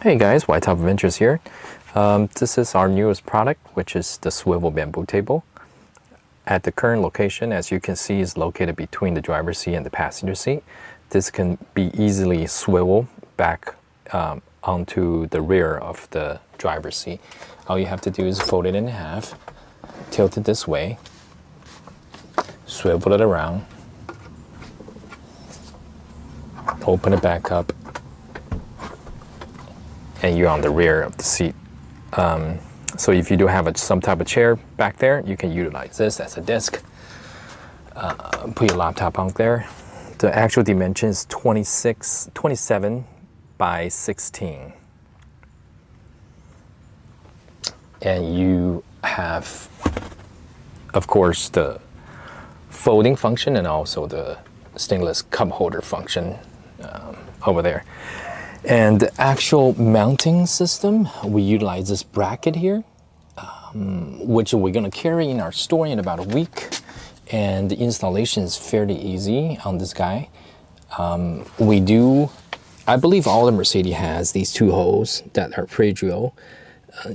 Hey guys, White Top Adventures here. This is our newest product, which is the swivel bamboo table. At the current location, as you can see, is located between the driver's seat and the passenger seat. This can be easily swiveled back onto the rear of the driver's seat. All you have to do is fold it in half, tilt it this way, swivel it around, open it back up, and you're on the rear of the seat. So if you do have some type of chair back there, you can utilize this as a desk. Put your laptop on there. The actual dimension is 27 by 16. And you have, of course, the folding function and also the stainless cup holder function over there. And the actual mounting system, we utilize this bracket here, which we're going to carry in our store in about a week. And the installation is fairly easy on this guy. I believe all the Mercedes has these two holes that are pre-drilled.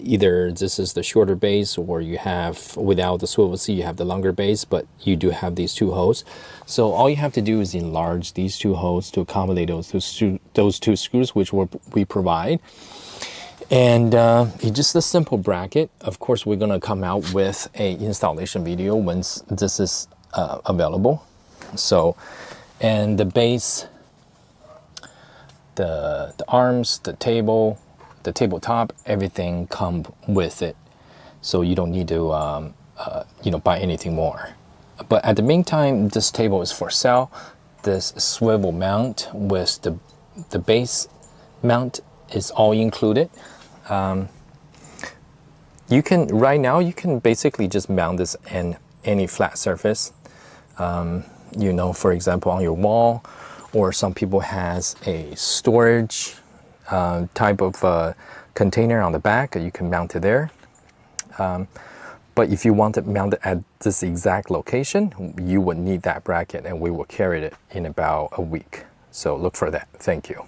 Either this is the shorter base, or you have, without the swivel seat, you have the longer base, but you do have these two holes. So all you have to do is enlarge these two holes to accommodate those two screws, which we provide. And it's just a simple bracket. Of course, we're gonna come out with an installation video once this is available. So, and the base, the arms, the table, the tabletop, everything come with it, so you don't need to buy anything more. But at the meantime, this table is for sale. This swivel mount with the base mount is all included. Right now you can basically just mount this in any flat surface, for example on your wall, or some people has a storage type of container on the back. You can mount it there. But if you want it mounted at this exact location, you would need that bracket, and we will carry it in about a week. So look for that. Thank you.